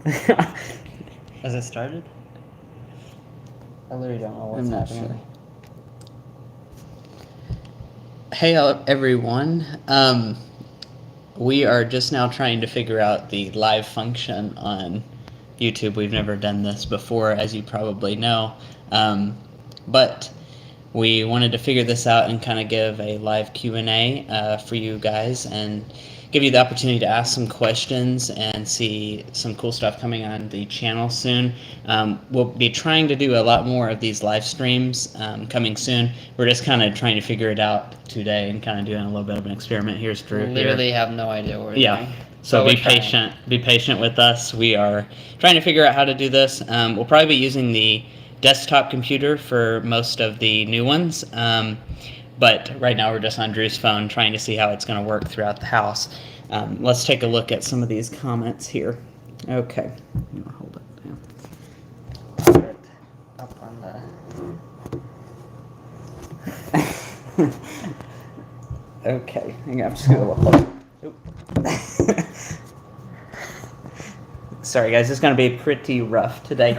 Has it started? I literally don't know what's I'm not happening. sure. Hey everyone. We are just now trying to figure out the live function on YouTube. We've never done this before, as you probably know. But we wanted to figure this out and kind of give a live Q&A for you guys and give you the opportunity to ask some questions and see some cool stuff coming on the channel soon. We'll be trying to do a lot more of these live streams coming soon. We're just kind of trying to figure it out today and kind of doing a little bit of an experiment. Here's Drew Literally here. have no idea what we're doing. So But be we're trying. patient. Be patient with us. We are trying to figure out how to do this. We'll probably be using the desktop computer for most of the new ones. But right now we're just on Drew's phone trying to see how it's going to work throughout the house. Let's take a look at some of these comments here. Okay. I'm gonna hold it down. Put it up on the. Okay. I'm just going to look. Sorry, guys. It's going to be pretty rough today.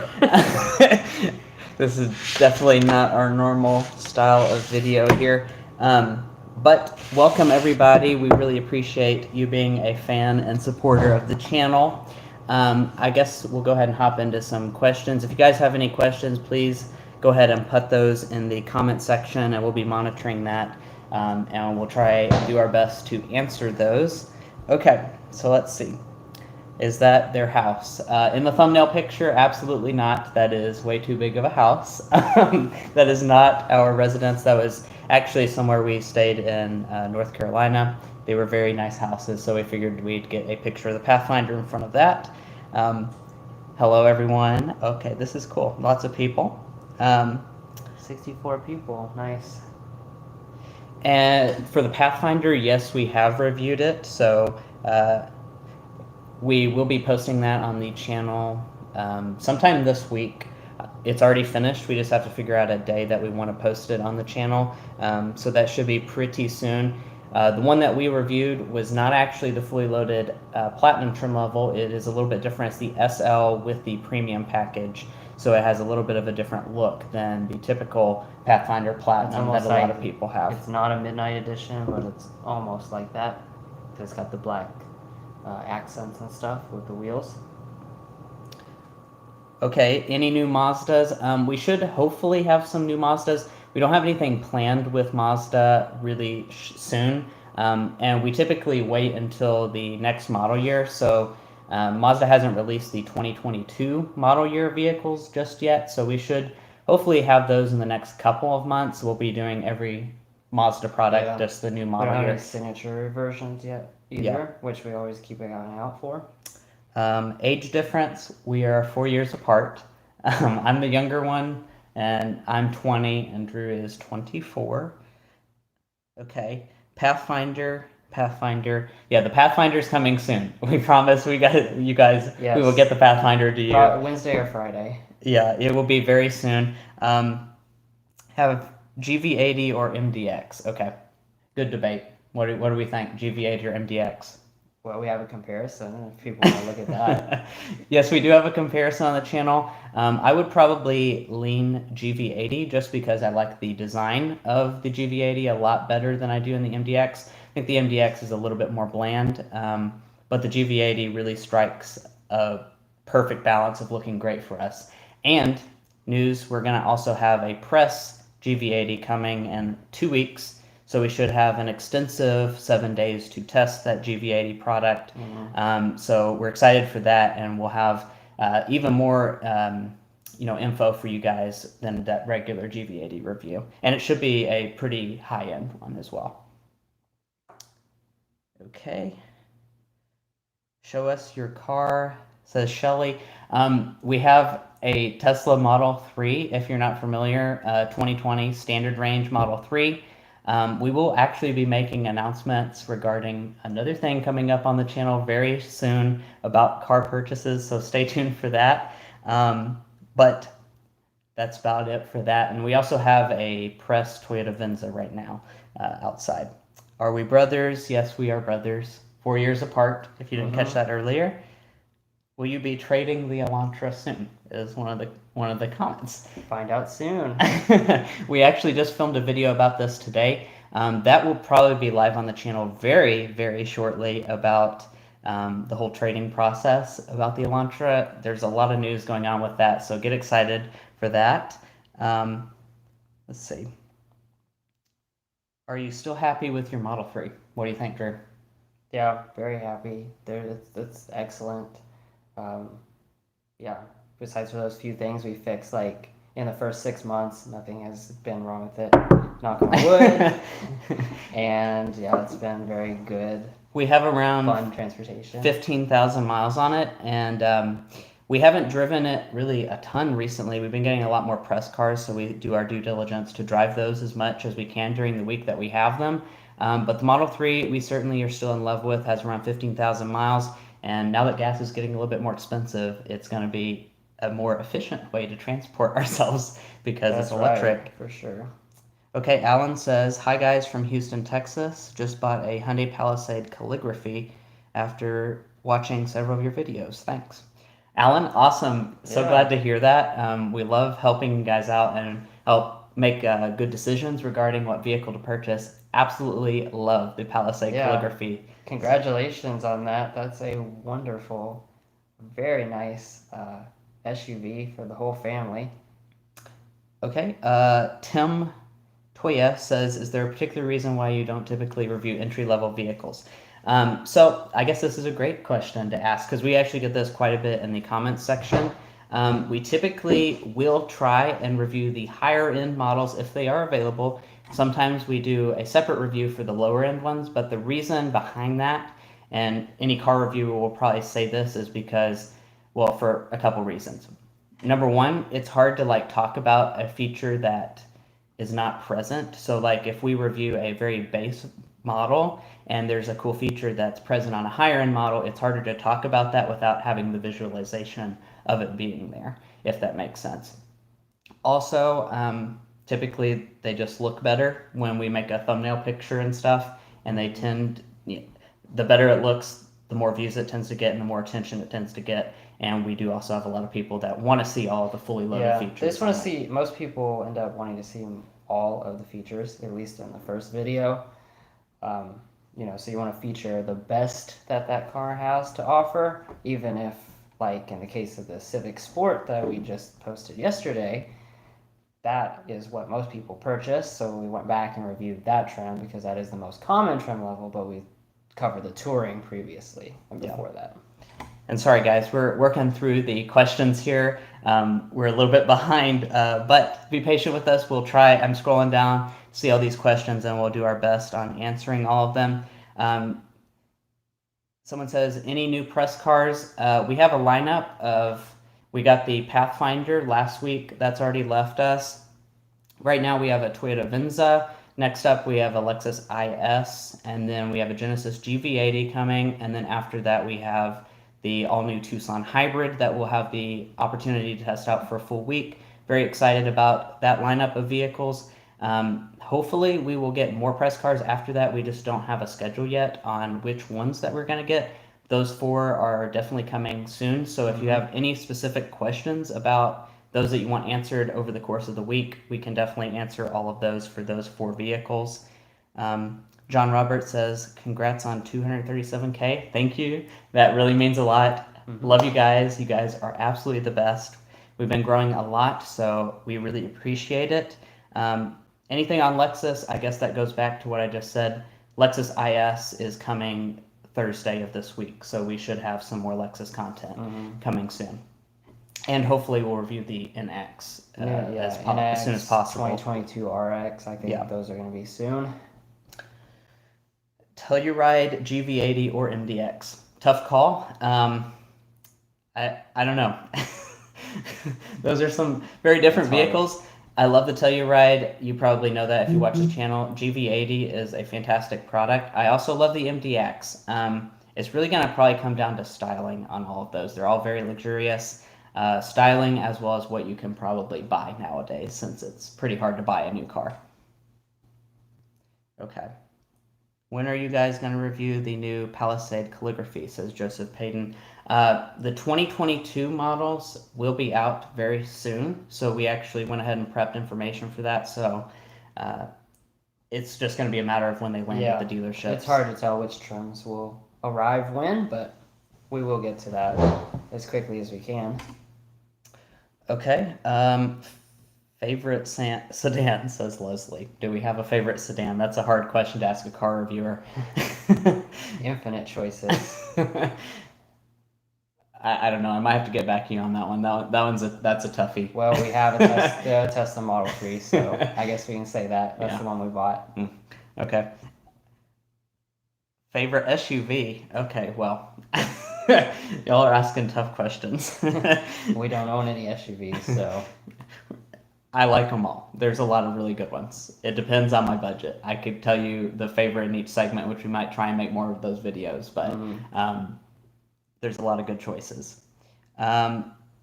This is definitely not our normal style of video here. But welcome, everybody. We really appreciate you being a fan and supporter of the channel. I guess we'll go ahead and hop into some questions. If you guys have any questions, please go ahead and put those in the comment section, and we'll be monitoring that. And we'll try and do our best to answer those. Okay, so let's see. Is that their house? In the thumbnail picture, absolutely not. That is way too big of a house. That is not our residence. That was actually somewhere we stayed in North Carolina. They were very nice houses, so we figured we'd get a picture of the Pathfinder in front of that. Hello, everyone. Okay, this is cool. Lots of people. 64 people. Nice. And for the Pathfinder, yes, we have reviewed it, so we will be posting that on the channel sometime this week. It's already finished. We just have to figure out a day that we want to post it on the channel. So that should be pretty soon. The one that we reviewed was not actually the fully loaded platinum trim level. It is a little bit different. It's the SL with the premium package. So it has a little bit of a different look than the typical Pathfinder Platinum that a lot of people have. It's not a midnight edition, but it's almost like that. It's got the black accents and stuff with the wheels. Okay, any new Mazdas? We should hopefully have some new Mazdas. We don't have anything planned with Mazda really soon, and we typically wait until the next model year. So Mazda hasn't released the 2022 model year vehicles just yet, so we should hopefully have those in the next couple of months. We'll be doing every Mazda product, just the new model year. We don't year. have any signature versions yet either, which we always keep an eye out for. Age difference, we are 4 years apart. I'm the younger one, and I'm 20, and Drew is 24. Okay, Pathfinder. Yeah, the Pathfinder's coming soon. We promise you guys, yes. We will get the Pathfinder to you. Wednesday or Friday. Yeah, it will be very soon. Have GV80 or MDX? Okay, good debate. What do we think, GV80 or MDX? Well, we have a comparison if people want to look at that. Yes, we do have a comparison on the channel. I would probably lean GV80 just because I like the design of the GV80 a lot better than I do in the MDX. I think the MDX is a little bit more bland, but the GV80 really strikes a perfect balance of looking great for us. And news, we're going to also have a press GV80 coming in 2 weeks. So we should have an extensive 7 days to test that GV80 product. Mm-hmm. So we're excited for that, and we'll have even more info for you guys than that regular GV80 review. And it should be a pretty high-end one as well. Okay. Show us your car, says Shelly. We have a Tesla Model 3, if you're not familiar, 2020 standard range Model 3. We will actually be making announcements regarding another thing coming up on the channel very soon about car purchases, so stay tuned for that. But that's about it for that. And we also have a press Toyota Venza right now outside. Are we brothers? Yes, we are brothers. 4 years apart, if you didn't catch that earlier. Will you be trading the Elantra soon? Is one of the comments. Find out soon. We actually just filmed a video about this today. That will probably be live on the channel very, very shortly about the whole trading process about the Elantra. There's a lot of news going on with that, so get excited for that. Let's see. Are you still happy with your Model 3? What do you think, Drew? Yeah, very happy. It's excellent. Yeah, besides for those few things we fixed, like in the first 6 months, nothing has been wrong with it. Knock on wood. And yeah, it's been very good. We have around Fun transportation. 15,000 miles on it, and we haven't driven it really a ton recently. We've been getting a lot more press cars, so we do our due diligence to drive those as much as we can during the week that we have them. But the Model 3, we certainly are still in love with, has around 15,000 miles. And now that gas is getting a little bit more expensive, it's going to be a more efficient way to transport ourselves because it's electric. Right, for sure. Okay, Alan says, "Hi guys from Houston, Texas. Just bought a Hyundai Palisade calligraphy after watching several of your videos. Thanks." Alan, awesome. So glad to hear that. We love helping you guys out and help make good decisions regarding what vehicle to purchase. Absolutely love the Palisade calligraphy. Congratulations on that. That's a wonderful, very nice SUV for the whole family. Okay, Tim Toya says, "Is there a particular reason why you don't typically review entry-level vehicles?" So I guess this is a great question to ask because we actually get this quite a bit in the comments section. We typically will try and review the higher end models if they are available. Sometimes we do a separate review for the lower end ones, but the reason behind that, and any car reviewer will probably say this, is because, well, for a couple reasons. Number one, it's hard to like talk about a feature that is not present. So like if we review a very base model and there's a cool feature that's present on a higher end model, it's harder to talk about that without having the visualization of it being there, if that makes sense. Also, typically they just look better when we make a thumbnail picture and stuff, and they tend, the better it looks, the more views it tends to get and the more attention it tends to get. And we do also have a lot of people that want to see all of the fully loaded features. They just want to see, most people end up wanting to see all of the features, at least in the first video. So you want to feature the best that car has to offer, even if, like in the case of the Civic Sport that we just posted yesterday, that is what most people purchase. So we went back and reviewed that trim because that is the most common trim level, but we covered the touring previously and before that. And sorry guys, we're working through the questions here. We're a little bit behind, but be patient with us. We'll try. I'm scrolling down, see all these questions, and we'll do our best on answering all of them. Someone says, "Any new press cars?" We have a lineup of, we got the Pathfinder last week. That's already left us. Right now we have a Toyota Venza. Next up we have a Lexus IS, and then we have a Genesis GV80 coming, and then after that we have the all-new Tucson Hybrid that we'll have the opportunity to test out for a full week. Very excited about that lineup of vehicles. Hopefully we will get more press cars after that. We just don't have a schedule yet on which ones that we're going to get. Those 4 are definitely coming soon. So if you have any specific questions about those that you want answered over the course of the week, we can definitely answer all of those for those 4 vehicles. John Roberts says, "Congrats on 237K. Thank you. That really means a lot. Love you guys. You guys are absolutely the best. We've been growing a lot, so we really appreciate it." Anything on Lexus, I guess that goes back to what I just said. Lexus IS is coming Thursday of this week, so we should have some more Lexus content coming soon. And hopefully we'll review the NX as soon as possible. 2022 RX, I think those are going to be soon. Telluride, GV80, or MDX? Tough call. I don't know. Those are some very different vehicles. I love the Telluride. You probably know that if you watch the channel. GV80 is a fantastic product. I also love the MDX. It's really going to probably come down to styling on all of those. They're all very luxurious. Styling as well as what you can probably buy nowadays, since it's pretty hard to buy a new car. Okay. When are you guys going to review the new Palisade calligraphy? Says Joseph Payton. The 2022 models will be out very soon, so we actually went ahead and prepped information for that. So it's just going to be a matter of when they land at the dealerships. It's hard to tell which trims will arrive when, but we will get to that as quickly as we can. Okay. Favorite sedan, says Leslie. Do we have a favorite sedan? That's a hard question to ask a car reviewer. Infinite choices. I don't know. I might have to get back to you on that one. That's a toughie. Well, we have a Tesla Model 3, so I guess we can say that. That's the one we bought. Okay. Favorite SUV? Okay, well, y'all are asking tough questions. We don't own any SUVs, so... I like them all. There's a lot of really good ones. It depends on my budget. I could tell you the favorite in each segment, which we might try and make more of those videos, but there's a lot of good choices.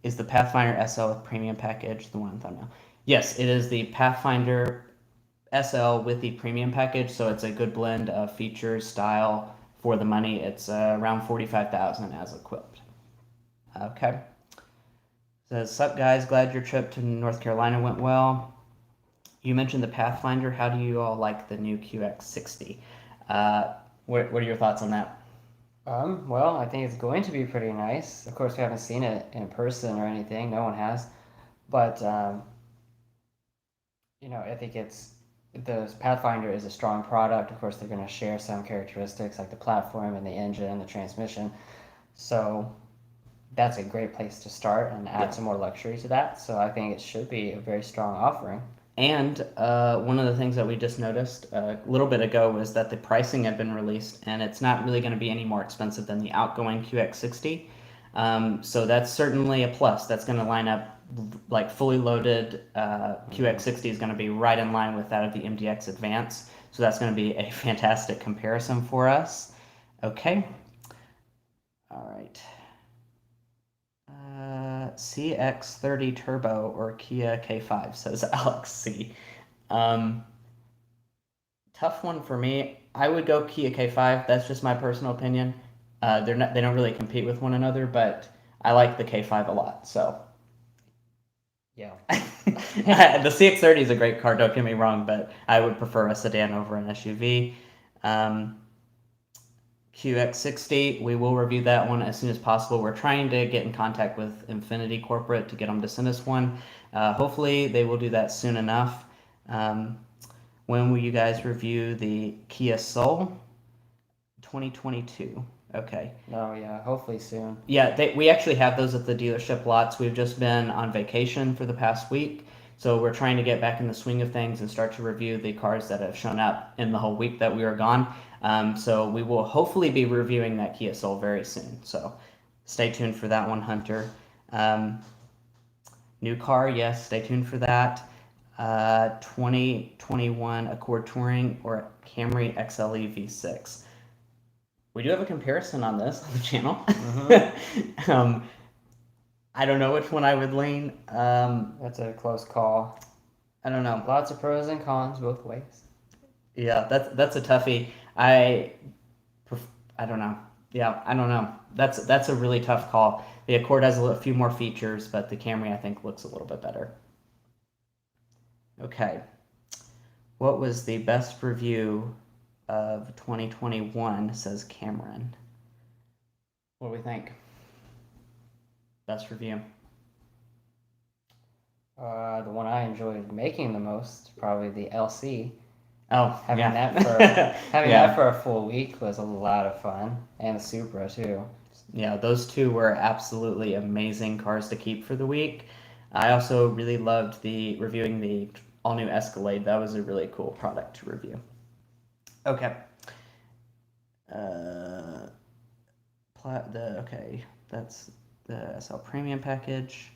Is the Pathfinder SL with premium package the one on thumbnail? Yes, it is the Pathfinder SL with the premium package, so it's a good blend of features, style for the money. It's around $45,000 as equipped. Okay. Says, sup guys, glad your trip to North Carolina went well. You mentioned the Pathfinder. How do you all like the new QX60? What are your thoughts on that? Well, I think it's going to be pretty nice. Of course, we haven't seen it in person or anything. No one has. But, I think the Pathfinder is a strong product. Of course, they're going to share some characteristics like the platform and the engine and the transmission. So that's a great place to start and add some more luxury to that. So I think it should be a very strong offering. And one of the things that we just noticed a little bit ago was that the pricing had been released, and it's not really going to be any more expensive than the outgoing QX60. So that's certainly a plus. That's going to line up like fully loaded. QX60 is going to be right in line with that of the MDX Advance. So that's going to be a fantastic comparison for us. Okay. All right. CX30 Turbo or Kia K5, says Alex C. Tough one for me. I would go Kia K5. That's just my personal opinion. They don't really compete with one another, but I like the K5 a lot. So yeah, the CX30 is a great car. Don't get me wrong, but I would prefer a sedan over an SUV. QX60, we will review that one as soon as possible. We're trying to get in contact with Infinity Corporate to get them to send us one. Hopefully they will do that soon enough. When will you guys review the Kia Soul? 2022. Okay. Oh yeah, hopefully soon. Yeah, we actually have those at the dealership lots. We've just been on vacation for the past week, so we're trying to get back in the swing of things and start to review the cars that have shown up in the whole week that we were gone. So we will hopefully be reviewing that Kia Soul very soon. So stay tuned for that one, Hunter. New car, yes, stay tuned for that. 2021 Accord Touring or Camry XLE V6. We do have a comparison on this on the channel. Mm-hmm. I don't know which one I would lean. That's a close call. I don't know. Lots of pros and cons both ways. Yeah, that's a toughie. I don't know. Yeah, I don't know. That's a really tough call. The Accord has a few more features, but the Camry I think looks a little bit better. Okay. What was the best review of 2021, says Cameron. What do we think? Best review. The one I enjoyed making the most, probably the LC. Oh, having that for a full week was a lot of fun, and the Supra too. Yeah, those two were absolutely amazing cars to keep for the week. I also really loved reviewing the all-new Escalade. That was a really cool product to review. Okay. That's the SL Premium package.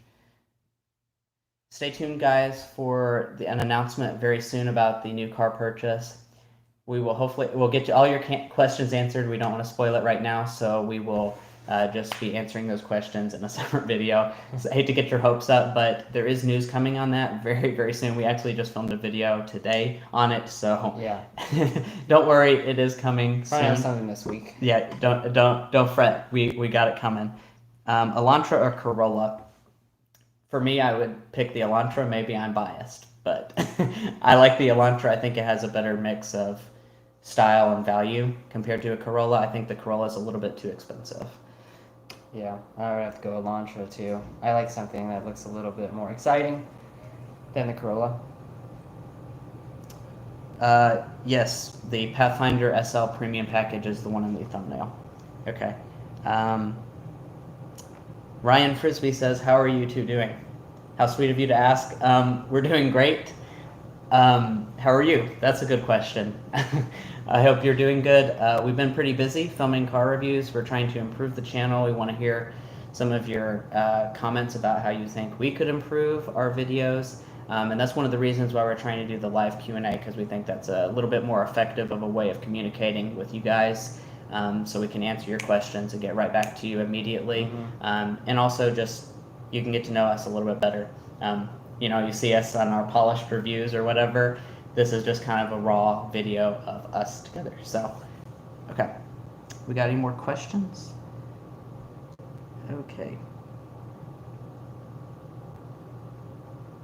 Stay tuned, guys, for an announcement very soon about the new car purchase. We'll get you all your questions answered. We don't want to spoil it right now, so we will just be answering those questions in a separate video. So I hate to get your hopes up, but there is news coming on that very, very soon. We actually just filmed a video today on it, so Yeah. don't worry, it is coming Probably have soon. something this week. Yeah, don't fret. We got it coming. Elantra or Corolla? For me, I would pick the Elantra. Maybe I'm biased, but I like the Elantra. I think it has a better mix of style and value compared to a Corolla. I think the Corolla is a little bit too expensive. Yeah, I would have to go Elantra too. I like something that looks a little bit more exciting than the Corolla. Yes, the Pathfinder SL Premium Package is the one in the thumbnail. Okay. Ryan Frisbee says, "How are you two doing?" How sweet of you to ask. We're doing great. How are you? That's a good question. I hope you're doing good. We've been pretty busy filming car reviews. We're trying to improve the channel. We want to hear some of your comments about how you think we could improve our videos. And that's one of the reasons why we're trying to do the live Q&A, because we think that's a little bit more effective of a way of communicating with you guys. So we can answer your questions and get right back to you immediately. And also just, you can get to know us a little bit better. You see us on our polished reviews or whatever. This is just kind of a raw video of us together. So, okay. We got any more questions? Okay.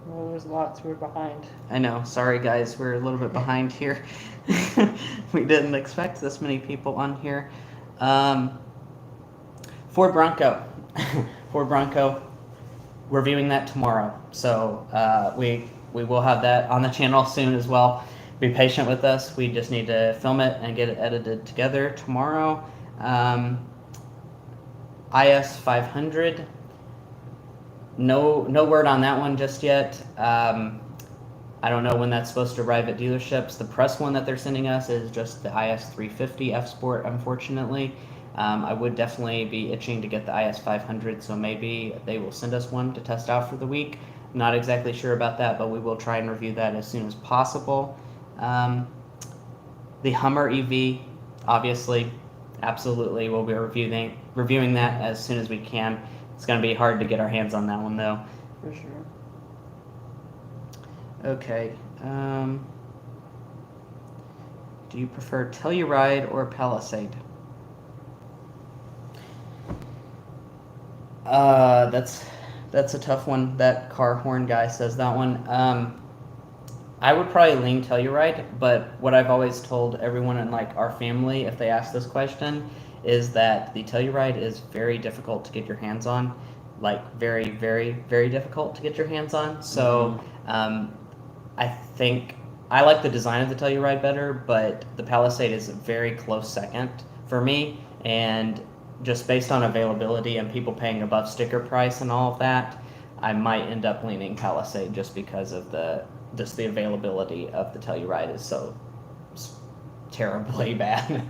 Well, there's lots. We're behind. I know. Sorry, guys. We're a little bit behind here. We didn't expect this many people on here. Ford Bronco. Ford Bronco. Reviewing that tomorrow. So we will have that on the channel soon as well. Be patient with us. We just need to film it and get it edited together tomorrow. IS 500. No word on that one just yet. I don't know when that's supposed to arrive at dealerships. The press one that they're sending us is just the IS 350 F Sport, unfortunately. I would definitely be itching to get the IS 500, so maybe they will send us one to test out for the week. Not exactly sure about that, but we will try and review that as soon as possible. The Hummer EV, obviously, absolutely, we'll be reviewing that as soon as we can. It's going to be hard to get our hands on that one, though. For sure. Okay. Do you prefer Telluride or Palisade? That's a tough one. That car horn guy says that one. I would probably lean Telluride, but what I've always told everyone in our family, if they ask this question, is that the Telluride is very difficult to get your hands on. Very, very, very difficult to get your hands on. So I think I like the design of the Telluride better, but the Palisade is a very close second for me. And just based on availability and people paying above sticker price and all of that, I might end up leaning Palisade just because of the availability of the Telluride is so terribly bad.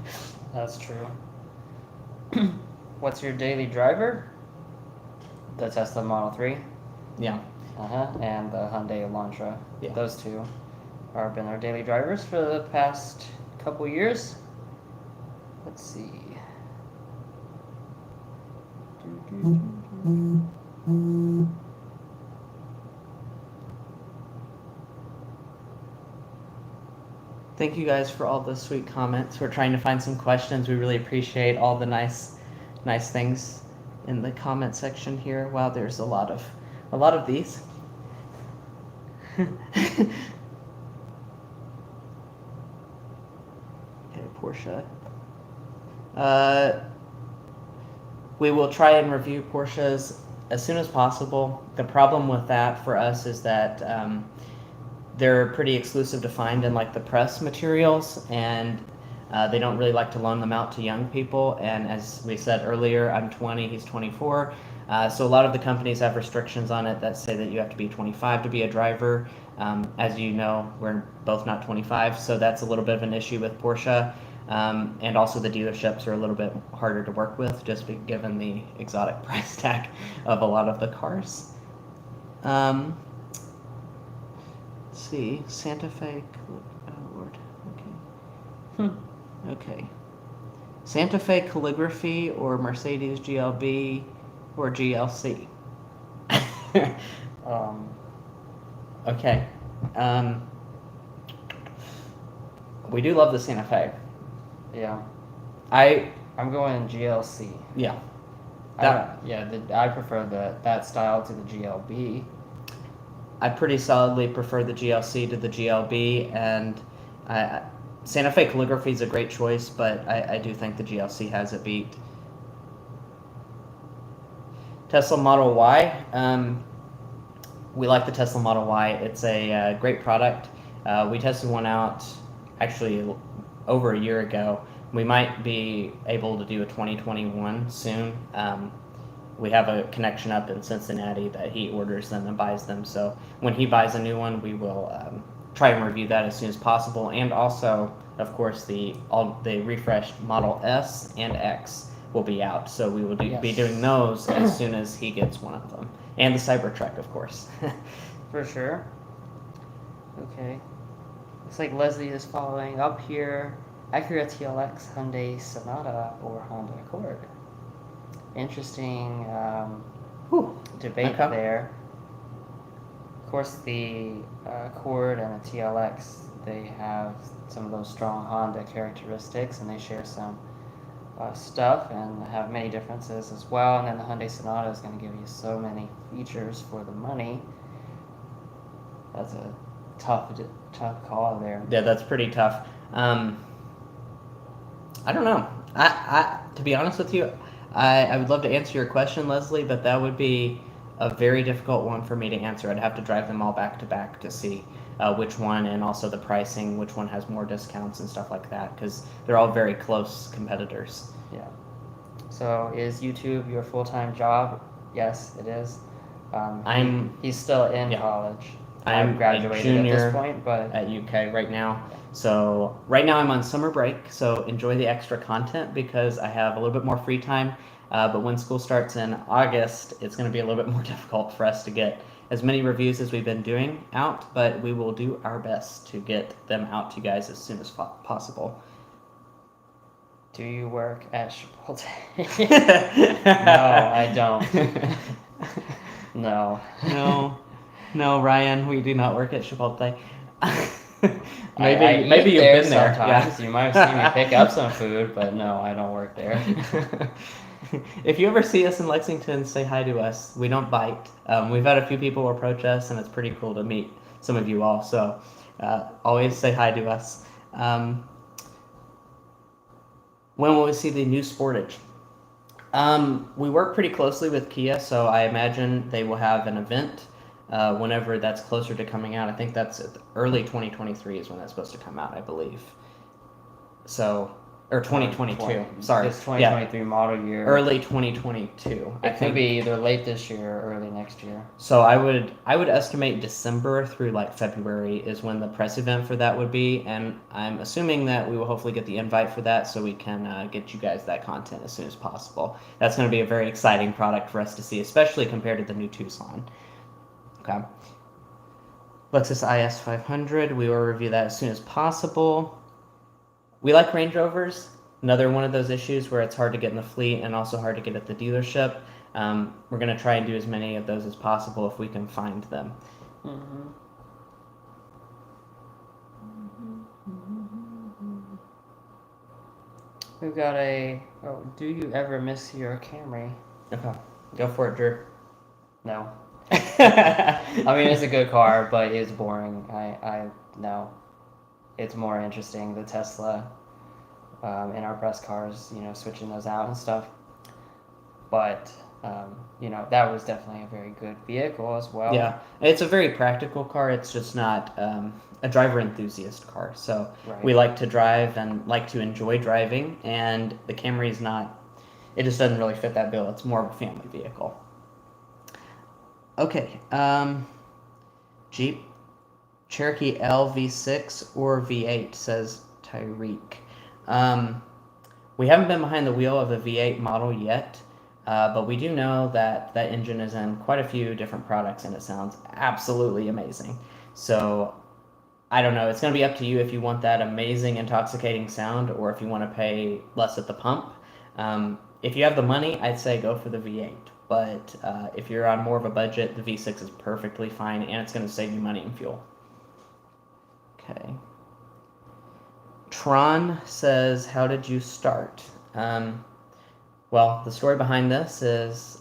That's true. What's your daily driver? The Tesla Model 3. Yeah. And the Hyundai Elantra. Yeah. Those two have been our daily drivers for the past couple years. Let's see. Thank you guys for all the sweet comments. We're trying to find some questions. We really appreciate all the nice things in the comment section here. Wow, there's a lot of these. Okay, Porsche. We will try and review Porsches as soon as possible. The problem with that for us is that they're pretty exclusive to find in the press materials, and they don't really like to loan them out to young people. And as we said earlier, I'm 20, he's 24. So a lot of the companies have restrictions on it that say that you have to be 25 to be a driver. As you know, we're both not 25, so that's a little bit of an issue with Porsche. And also the dealerships are a little bit harder to work with, just given the exotic price tag of a lot of the cars. Let's see, Santa Fe, oh Lord, okay. Okay. Santa Fe Calligraphy or Mercedes GLB or GLC? Um, Okay. We do love the Santa Fe. yeah, I I'm going GLC. yeah. I prefer that style to the GLB. I pretty solidly prefer the GLC to the GLB, and I, Santa Fe Calligraphy is a great choice, but I do think the GLC has it beat. Tesla Model Y. We like the Tesla Model Y. It's a great product. We tested one out actually over a year ago. We might be able to do a 2021 soon. We have a connection up in Cincinnati that he orders them and buys them. So when he buys a new one, we will try and review that as soon as possible. And also, of course, the refreshed Model S and X will be out. So we will be doing those as soon as he gets one of them. And the Cybertruck, of course. For sure. Okay. Looks like Leslie is following up here. Acura TLX, Hyundai Sonata, or Honda Accord. Interesting debate there. Of course, the Accord and the TLX, they have some of those strong Honda characteristics, and they share some stuff and have many differences as well. And then the Hyundai Sonata is going to give you so many features for the money. That's a tough call there. Yeah, that's pretty tough. I don't know. I to be honest with you, I would love to answer your question, Leslie, but that would be a very difficult one for me to answer. I'd have to drive them all back to back to see which one, and also the pricing, which one has more discounts and stuff like that, because they're all very close competitors. Yeah. So is YouTube your full-time job? Yes, it is. He's still in college. I'm graduated a junior at this point, but at UK right now. So right now I'm on summer break, so enjoy the extra content because I have a little bit more free time. But when school starts in August, it's going to be a little bit more difficult for us to get as many reviews as we've been doing out, but we will do our best to get them out to you guys as soon as possible. do you work at Chipotle? No, I don't. No. No, Ryan, we do not work at Chipotle. maybe maybe you've there been there. sometimes. Yeah. You might have seen me pick up some food, but no, I don't work there. If you ever see us in Lexington, say hi to us. We don't bite. We've had a few people approach us, and it's pretty cool to meet some of you all. So always say hi to us. When will we see the new Sportage? We work pretty closely with Kia, so I imagine they will have an event whenever that's closer to coming out. I think that's early 2023 is when that's supposed to come out, I believe. So, or 2022. Sorry. This 2023 model year. Early 2022. It could be either late this year or early next year. So I would estimate December through like February is when the press event for that would be, and I'm assuming that we will hopefully get the invite for that so we can get you guys that content as soon as possible. That's going to be a very exciting product for us to see, especially compared to the new Tucson. Okay. Lexus IS 500, we will review that as soon as possible. We like Range Rovers. Another one of those issues where it's hard to get in the fleet and also hard to get at the dealership. We're going to try and do as many of those as possible if we can find them. Mm-hmm. We've got do you ever miss your Camry? Okay. Go for it, Drew. No. I mean, it's a good car, but it's boring. No. It's more interesting, the Tesla in our press cars, switching those out and stuff. But, that was definitely a very good vehicle as well. Yeah, it's a very practical car. It's just not a driver enthusiast car. So we like to drive and like to enjoy driving, and the Camry is not, it just doesn't really fit that bill. It's more of a family vehicle. Okay, Jeep Cherokee L V6 or V8, says Tyreek. We haven't been behind the wheel of the V8 model yet, but we do know that that engine is in quite a few different products, and it sounds absolutely amazing. So I don't know. It's going to be up to you if you want that amazing, intoxicating sound or if you want to pay less at the pump. If you have the money, I'd say go for the V8. But if you're on more of a budget, the V6 is perfectly fine, and it's going to save you money and fuel. Okay. Tron says, how did you start? Well, the story behind this is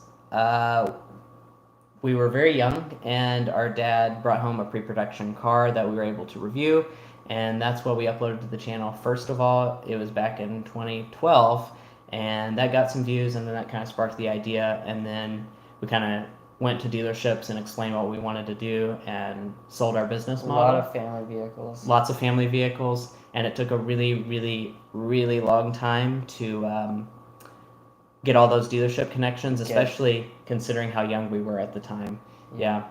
we were very young, and our dad brought home a pre-production car that we were able to review, and that's what we uploaded to the channel. First of all, it was back in 2012, and that got some views, and then that kind of sparked the idea, and then we kind of went to dealerships and explained what we wanted to do and sold our business model. A lot of family vehicles. Lots of family vehicles, and it took a really, really, really long time to get all those dealership connections, especially considering how young we were at the time. Yeah.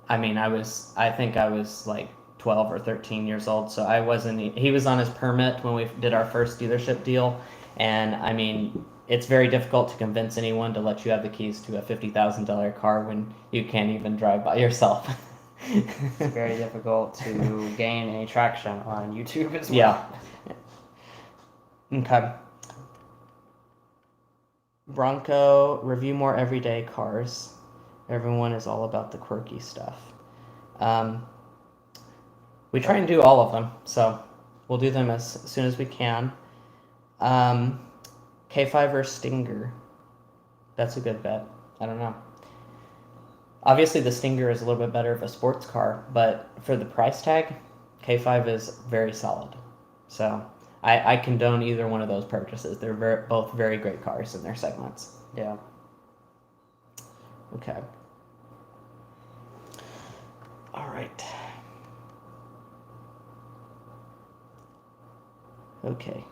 I mean, I think I was like 12 or 13 years old, so I wasn't, he was on his permit when we did our first dealership deal, and I mean, it's very difficult to convince anyone to let you have the keys to a $50,000 car when you can't even drive by yourself. It's very difficult to gain any traction on YouTube as well. Yeah. Okay. Bronco, review more everyday cars. Everyone is all about the quirky stuff. We try and do all of them, so we'll do them as soon as we can. K5 or Stinger? That's a good bet. I don't know. Obviously, the Stinger is a little bit better of a sports car, but for the price tag, K5 is very solid. So I condone either one of those purchases. They're both very great cars in their segments. Yeah. Okay. All right. Okay.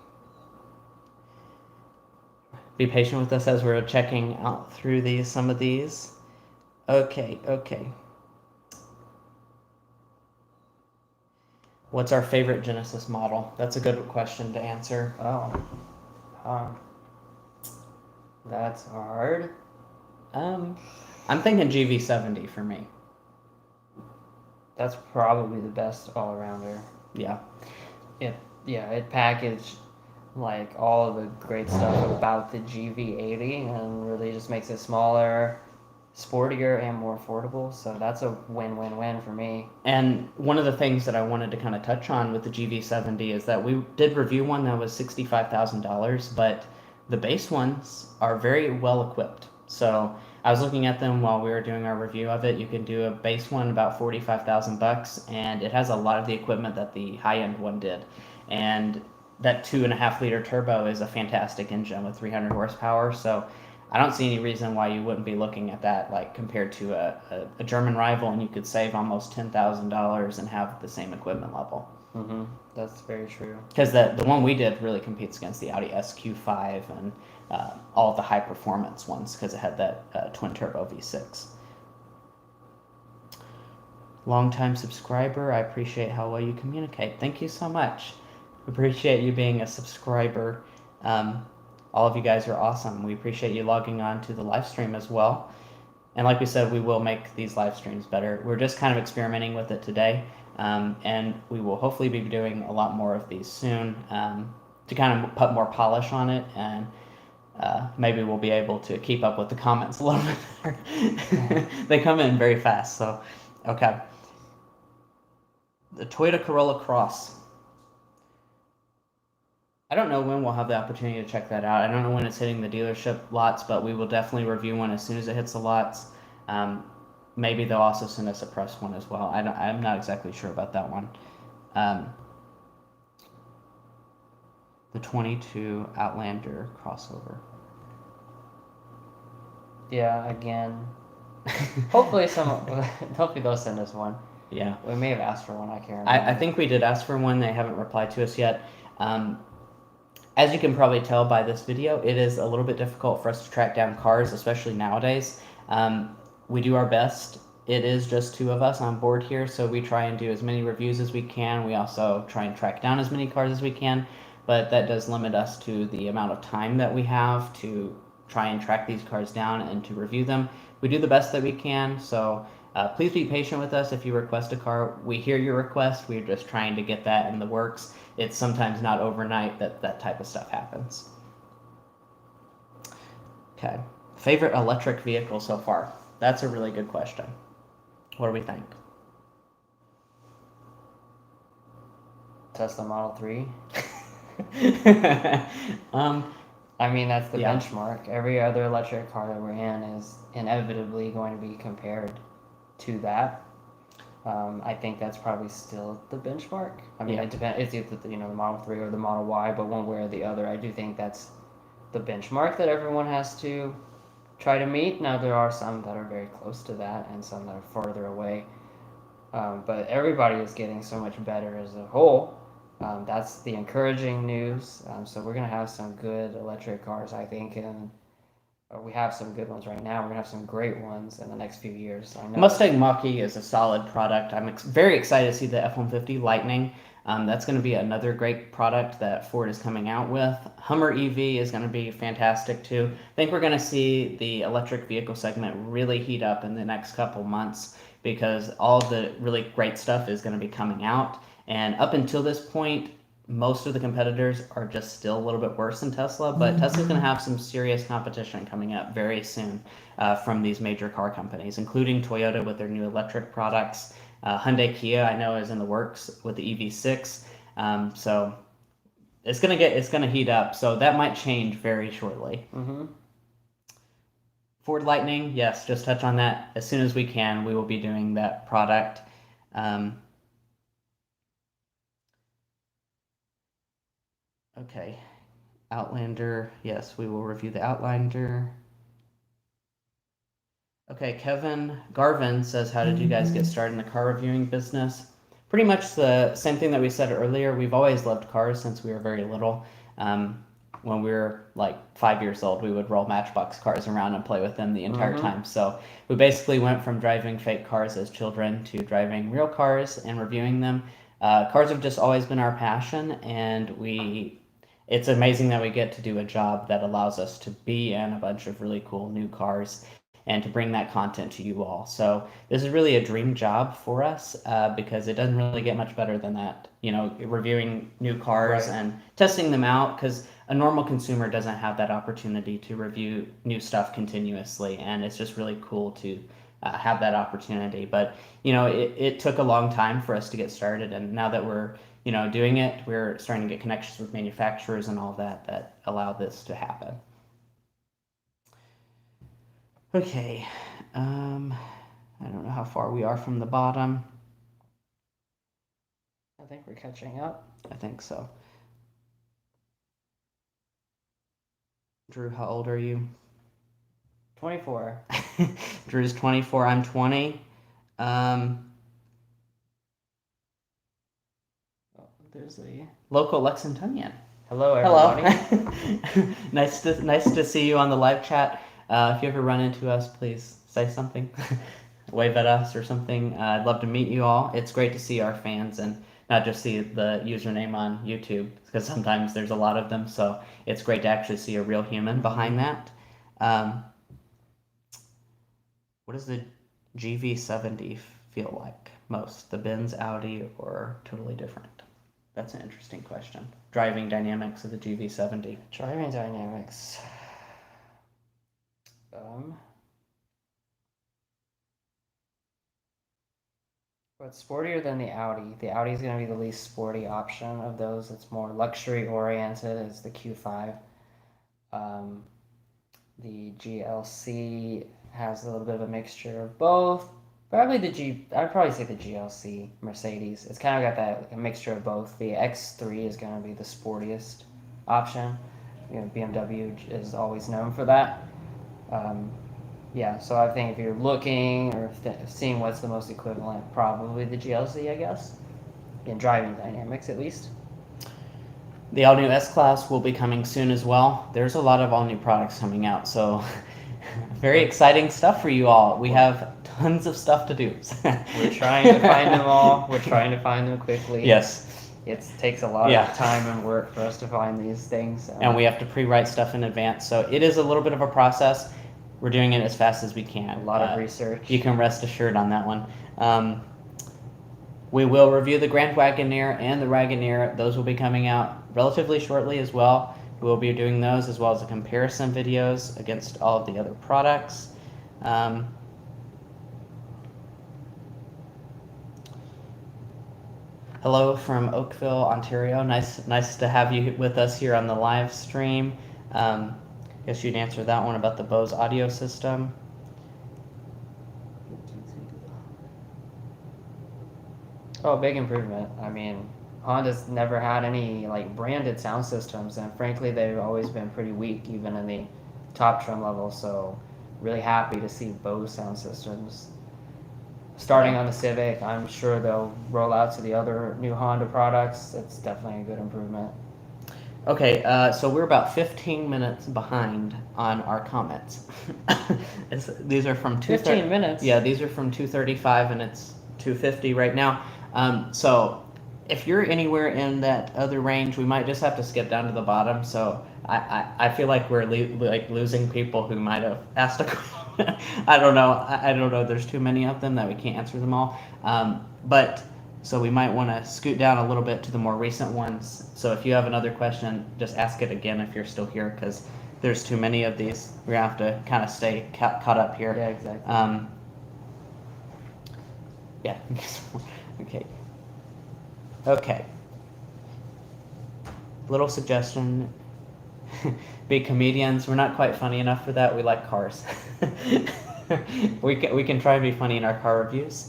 Be patient with us as we're checking out through some of these. Okay. What's our favorite Genesis model? That's a good question to answer. That's hard. I'm thinking GV70 for me. That's probably the best all-arounder. Yeah. It packaged like all of the great stuff about the GV80 and really just makes it smaller, sportier, and more affordable. So that's a win-win-win for me. And one of the things that I wanted to kind of touch on with the GV70 is that we did review one that was $65,000, but the base ones are very well equipped. So I was looking at them while we were doing our review of it. You can do a base one about $45,000, and it has a lot of the equipment that the high-end one did. And that 2.5-liter turbo is a fantastic engine with 300 horsepower. So I don't see any reason why you wouldn't be looking at that, like compared to a German rival, and you could save almost $10,000 and have the same equipment level. Mm-hmm. That's very true. Because the one we did really competes against the Audi SQ5 and all of the high performance ones because it had that twin turbo V6. Long-time subscriber, I appreciate how well you communicate. Thank you so much. Appreciate you being a subscriber. All of you guys are awesome. We appreciate you logging on to the live stream as well. And like we said, we will make these live streams better. We're just kind of experimenting with it today. And we will hopefully be doing a lot more of these soon to kind of put more polish on it. And maybe we'll be able to keep up with the comments a little bit better. They come in very fast. So, okay. The Toyota Corolla Cross. I don't know when we'll have the opportunity to check that out. I don't know when it's hitting the dealership lots, but we will definitely review one as soon as it hits the lots. Maybe they'll also send us a press one as well. I'm not exactly sure about that one. The 22 Outlander crossover. Yeah, again. Hopefully they'll send us one. Yeah. We may have asked for one, I can't remember. I think we did ask for one. They haven't replied to us yet. As you can probably tell by this video, it is a little bit difficult for us to track down cars, especially nowadays. We do our best. It is just two of us on board here, so we try and do as many reviews as we can. We also try and track down as many cars as we can, but that does limit us to the amount of time that we have to try and track these cars down and to review them. We do the best that we can, so Please be patient with us if you request a car. We hear your request. We're just trying to get that in the works. It's sometimes not overnight that type of stuff happens. Okay. Favorite electric vehicle so far? That's a really good question. What do we think? Tesla Model 3. um, I mean, that's the Yeah. benchmark. Every other electric car that we're in is inevitably going to be compared to that. I think that's probably still the benchmark. I mean, Yeah. it depends. It's either the Model 3 or the Model Y, but one way or the other, I do think that's the benchmark that everyone has to try to meet. Now, there are some that are very close to that and some that are farther away. But everybody is getting so much better as a whole. That's the encouraging news. So we're going to have some good electric cars, I think, and we have some good ones right now. We're going to have some great ones in the next few years. I know. Mustang Mach-E is a solid product. I'm very excited to see the F-150 Lightning. That's going to be another great product that Ford is coming out with. Hummer EV is going to be fantastic too. I think we're going to see the electric vehicle segment really heat up in the next couple months because all the really great stuff is going to be coming out. And up until this point, most of the competitors are just still a little bit worse than Tesla, but Tesla's going to have some serious competition coming up very soon from these major car companies, including Toyota with their new electric products. Hyundai Kia, I know, is in the works with the EV6. So it's gonna heat up. So that might change very shortly. Mm-hmm. Ford Lightning, yes, just touch on that as soon as we can. We will be doing that product. Okay, Outlander, yes, we will review the Outlander. Okay, Kevin Garvin says, how did you guys get started in the car reviewing business? Pretty much the same thing that we said earlier. We've always loved cars since we were very little. When we were like 5 years old, we would roll Matchbox cars around and play with them the entire time. So we basically went from driving fake cars as children to driving real cars and reviewing them. Cars have just always been our passion, and it's amazing that we get to do a job that allows us to be in a bunch of really cool new cars and to bring that content to you all. So this is really a dream job for us because it doesn't really get much better than that. Reviewing new cars and testing them out, because a normal consumer doesn't have that opportunity to review new stuff continuously, and it's just really cool to have that opportunity. But it took a long time for us to get started, and now that we're doing it, we're starting to get connections with manufacturers and all that allow this to happen. Okay, I don't know how far we are from the bottom. I think we're catching up. I think so. Drew, how old are you? 24. Drew's 24, I'm 20. There's the Local Lexingtonian. hello, everybody. Hello. nice to see you on the live chat. If you ever run into us, please say something. Wave at us or something. I'd love to meet you all. It's great to see our fans and not just see the username on YouTube, because sometimes there's a lot of them. So it's great to actually see a real human behind that. What does the GV70 feel like most? The Benz, Audi, or totally different? That's an interesting question. Driving dynamics of the GV70. Driving dynamics. It's sportier than the Audi. The Audi is going to be the least sporty option of those. It's more luxury oriented. It's the Q5. The GLC has a little bit of a mixture of both. I'd probably say the GLC Mercedes. It's kind of got that a mixture of both. The X3 is going to be the sportiest option. BMW is always known for that. Yeah, so I think if you're looking or seeing what's the most equivalent, probably the GLC, I guess, in driving dynamics at least. The all-new S-Class will be coming soon as well. There's a lot of all-new products coming out, so very exciting stuff for you all. We have tons of stuff to do. We're trying to find them all. We're trying to find them quickly. Yes. It takes a lot of time and work for us to find these things. And we have to pre-write stuff in advance, so it is a little bit of a process. We're doing it as fast as we A can. lot of research. You can rest assured on that one. We will review the Grand Wagoneer and the Wagoneer. Those will be coming out relatively shortly as well. We'll be doing those as well as the comparison videos against all of the other products. Hello from Oakville, Ontario. Nice to have you with us here on the live stream. Guess you'd answer that one about the Bose audio system. Oh, big improvement. I mean, Honda's never had any like branded sound systems, and frankly, they've always been pretty weak, even in the top trim level. So, really happy to see Bose sound systems starting on the Civic. I'm sure they'll roll out to the other new Honda products. It's definitely a good improvement. Okay, so we're about 15 minutes behind on our comments. These are from 15 minutes? Yeah, these are from 2:35, and it's 2:50 right now. So if you're anywhere in that other range, we might just have to skip down to the bottom. So I feel like we're losing people who might have asked a question. I don't know. I don't know. There's too many of them that we can't answer them all. So we might want to scoot down a little bit to the more recent ones. So if you have another question, just ask it again if you're still here, because there's too many of these. We're going to have to kind of stay caught up here. Yeah, exactly. Yeah. Okay. Little suggestion. Be comedians. We're not quite funny enough for that. We like cars. we can try and be funny in our car reviews.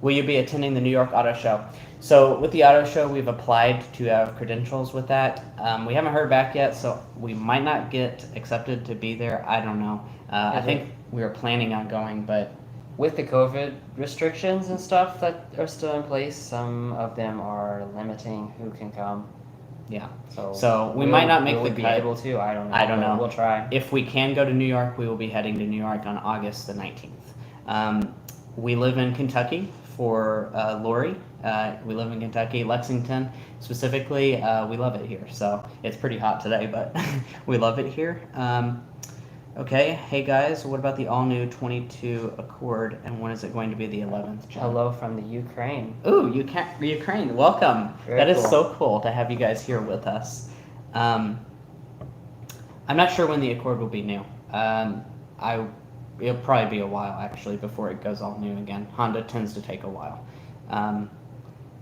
Will you be attending the New York Auto Show? So with the Auto Show, we've applied to have credentials with that. We haven't heard back yet, so we might not get accepted to be there. I don't know. I think we were planning on going, but with the COVID restrictions and stuff that are still in place, some of them are limiting who can come. Yeah. So we might not make the be cut. able to. I don't know. I don't know. We'll try. If we can go to New York, we will be heading to New York on August the 19th. We live in Kentucky for Lori. We live in Kentucky, Lexington specifically. We love it here. So it's pretty hot today, but we love it here. Okay, hey guys, what about the all-new 22 Accord, and when is it going to be the 11th gen? Hello from the Ukraine. Ooh, Ukraine, welcome. Very That is cool. so cool to have you guys here with us. I'm not sure when the Accord will be new. It'll probably be a while, actually, before it goes all new again. Honda tends to take a while.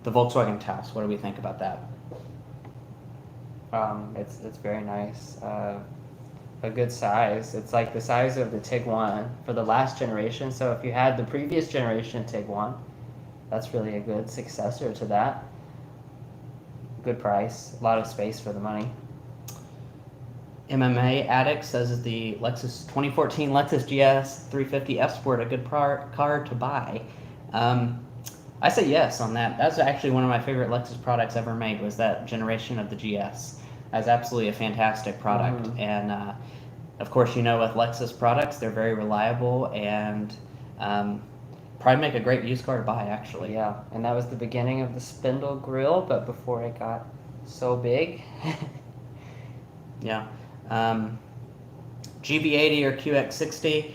The Volkswagen Taos, what do we think about that? It's very nice. A good size. It's like the size of the Tiguan for the last generation. So if you had the previous generation Tiguan, that's really a good successor to that. Good price, a lot of space for the money. MMA Addict says the Lexus 2014 Lexus GS 350 F Sport a good car to buy. I say yes on that. That's actually one of my favorite Lexus products ever made, was that generation of the GS. That's absolutely a fantastic product. Mm-hmm. And of course, you know, with Lexus products, they're very reliable and probably make a great used car to buy, actually. Yeah, and that was the beginning of the spindle grille, but before it got so big. Yeah. GV80 or QX60.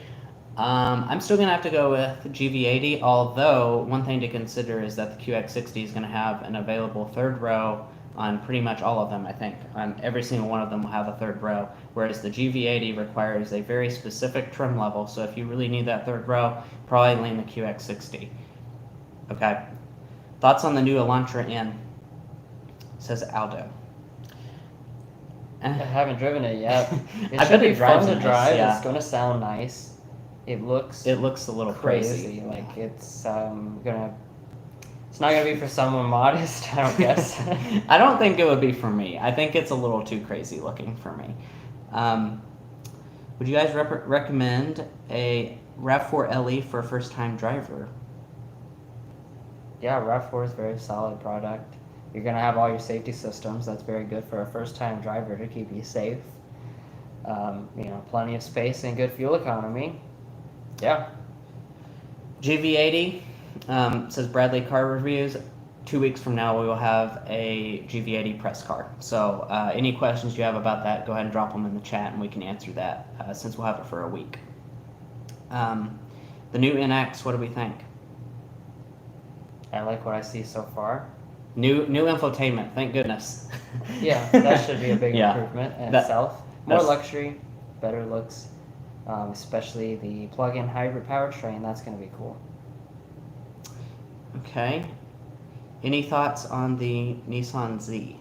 I'm still going to have to go with GV80, although one thing to consider is that the QX60 is going to have an available third row on pretty much all of them, I think. On every single one of them will have a third row, whereas the GV80 requires a very specific trim level, so if you really need that third row, probably lean the QX60. Okay. Thoughts on the new Elantra N? Says Aldo. I haven't driven it yet. It I should bet it be fun drives to nice, drive. yeah. It's going to sound nice. It looks a little crazy. Like it's it's not gonna be for someone modest, I don't guess. I don't think it would be for me. I think it's a little too crazy looking for me. Would you guys recommend a RAV4 LE for a first-time driver? Yeah, RAV4 is a very solid product. You're gonna have all your safety systems. That's very good for a first-time driver to keep you safe. Plenty of space and good fuel economy. Yeah. GV80 says Bradley Car Reviews. 2 weeks from now, we will have a GV80 press car. So any questions you have about that, go ahead and drop them in the chat, and we can answer that since we'll have it for a week. The new NX, what do we think? I like what I see so far. New infotainment, thank goodness. Yeah, that should be a big Yeah. improvement in That- itself. More that's- luxury, better looks, especially the plug-in hybrid powertrain. That's going to be cool. Okay. Any thoughts on the Nissan Z?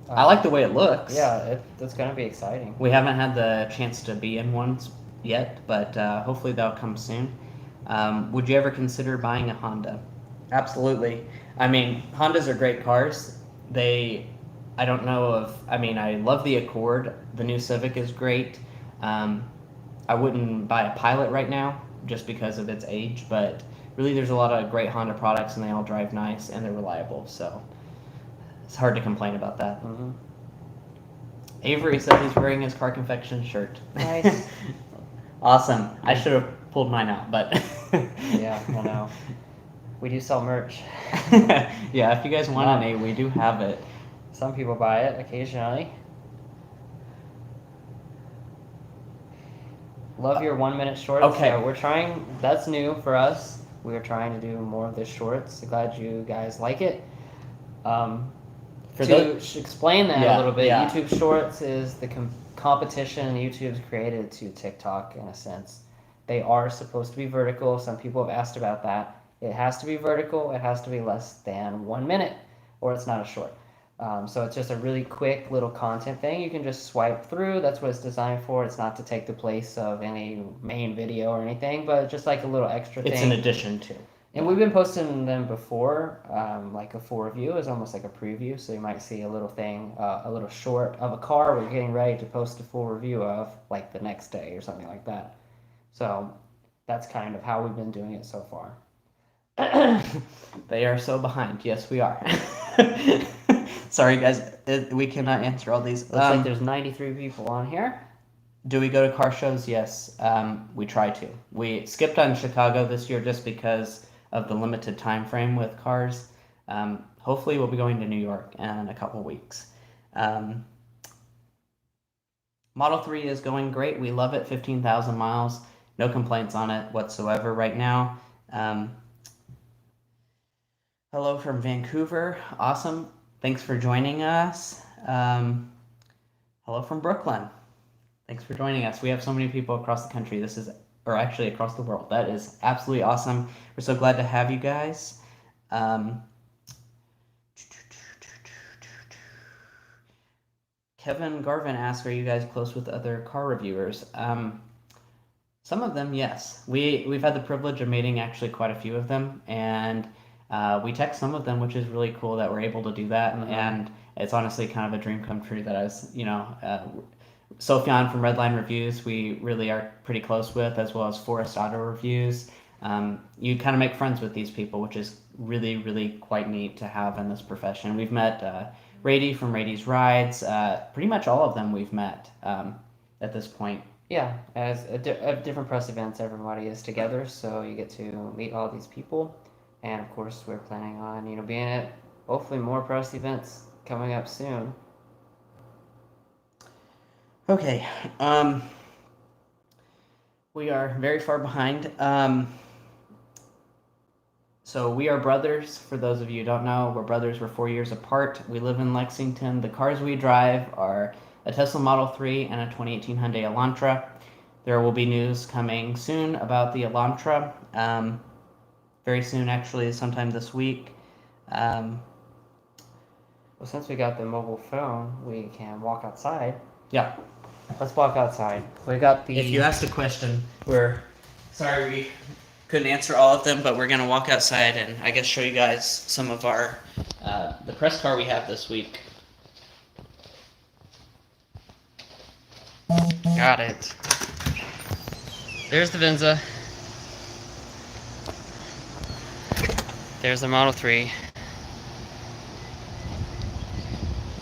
I like the way it looks. Yeah, it's going to be exciting. We haven't had the chance to be in one yet, but hopefully that'll come soon. Would you ever consider buying a Honda? Absolutely. I mean, Hondas are great cars. I don't know if, I mean, I love the Accord. The new Civic is great. I wouldn't buy a Pilot right now just because of its age, but really there's a lot of great Honda products and they all drive nice and they're reliable, so it's hard to complain about that. Mm-hmm. Avery said he's wearing his Car Confection shirt. Nice. Awesome. I should have pulled mine out, but Yeah, I know. We do sell merch. yeah, if you guys want an A, we do have it. Some people buy it occasionally. Love your 1 minute shorts. Okay. So we're trying, that's new for us. We're trying to do more of the shorts. Glad you guys like it. For to explain that Yeah, a little bit, yeah. YouTube Shorts is the competition YouTube's created to TikTok in a sense. They are supposed to be vertical. Some people have asked about that. It has to be vertical. It has to be less than 1 minute, or it's not a short. So it's just a really quick little content thing. You can just swipe through. That's what it's designed for. It's not to take the place of any main video or anything, but just like a little extra thing. It's an addition to. And we've been posting them before, like a full review is almost like a preview. So you might see a little thing, a little short of a car we're getting ready to post a full review of, like the next day or something like that. So that's kind of how we've been doing it so far. They are so behind. Yes, we are. Sorry, guys. We cannot answer all these. Looks like there's 93 people on here. Do we go to car shows? Yes, we try to. We skipped on Chicago this year just because of the limited time frame with cars. Hopefully we'll be going to New York in a couple weeks. Model 3 is going great. We love it. 15,000 miles. No complaints on it whatsoever right now. Hello from Vancouver. Awesome. Thanks for joining us. Hello from Brooklyn. Thanks for joining us. We have so many people across the country. Or actually across the world. That is absolutely awesome. We're so glad to have you guys. Kevin Garvin asked, are you guys close with other car reviewers? Some of them, yes. We've had the privilege of meeting actually quite a few of them, and we text some of them, which is really cool that we're able to do that. Mm-hmm. And it's honestly kind of a dream come true that I was, Sophian from Redline Reviews, we really are pretty close with, as well as Forest Auto Reviews. You kind of make friends with these people, which is really, really quite neat to have in this profession. We've met Rady from Rady's Rides. Pretty much all of them we've met at this point. Yeah, as at different press events, everybody is together, so you get to meet all these people. And of course, we're planning on being at hopefully more press events coming up soon. Okay, we are very far behind. So we are brothers. For those of you who don't know, we're brothers. We're 4 years apart. We live in Lexington. The cars we drive are a Tesla Model 3 and a 2018 Hyundai Elantra. There will be news coming soon about the Elantra. Very soon, actually, sometime this week. Well, since we got the mobile phone, we can walk outside. Yeah. Let's walk outside. We got the... If you asked a question, we're sorry we couldn't answer all of them, but we're going to walk outside and I guess show you guys some of our the press car we have this week. Got it. There's the Venza. There's the Model 3.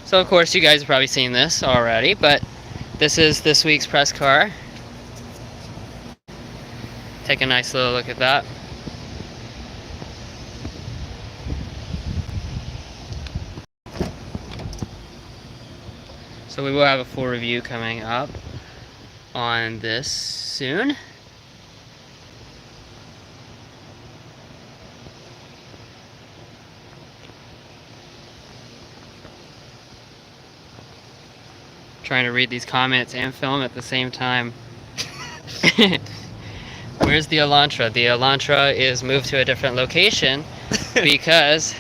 So of course you guys have probably seen this already, but this is this week's press car. Take a nice little look at that. So we will have a full review coming up on this soon. Trying to read these comments and film at the same time. Where's the Elantra? The Elantra is moved to a different location because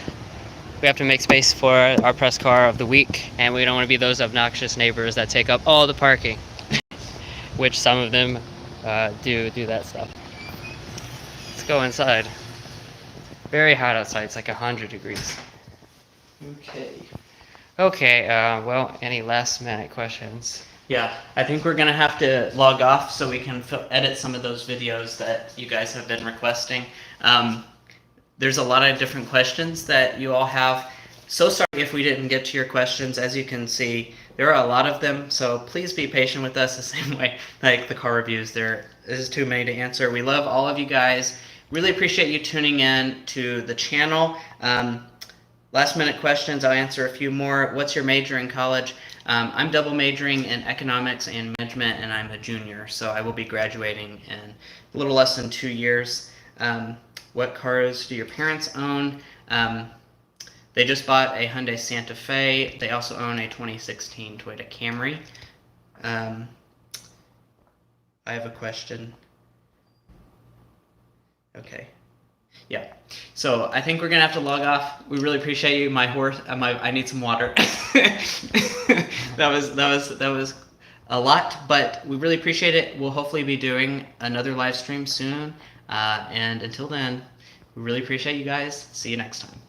we have to make space for our press car of the week, and we don't want to be those obnoxious neighbors that take up all the parking, which some of them do that stuff. Let's go inside. Very hot outside. It's like 100 degrees. Okay, well, any last minute questions? Yeah, I think we're gonna have to log off so we can edit some of those videos that you guys have been requesting. There's a lot of different questions that you all have. So sorry if we didn't get to your questions. As you can see, there are a lot of them, so please be patient with us the same way like the car reviews. There is too many to answer. We love all of you guys. Really appreciate you tuning in to the channel. Last minute questions, I'll answer a few more. What's your major in college? I'm double majoring in economics and management, and I'm a junior, so I will be graduating in a little less than 2 years. What cars do your parents own? They just bought a Hyundai Santa Fe. They also own a 2016 Toyota Camry. I have a question. Okay. Yeah. So I think we're gonna have to log off. We really appreciate you. My horse. I need some water. that was a lot, but we really appreciate it. We'll hopefully be doing another live stream soon. And until then, we really appreciate you guys. See you next time.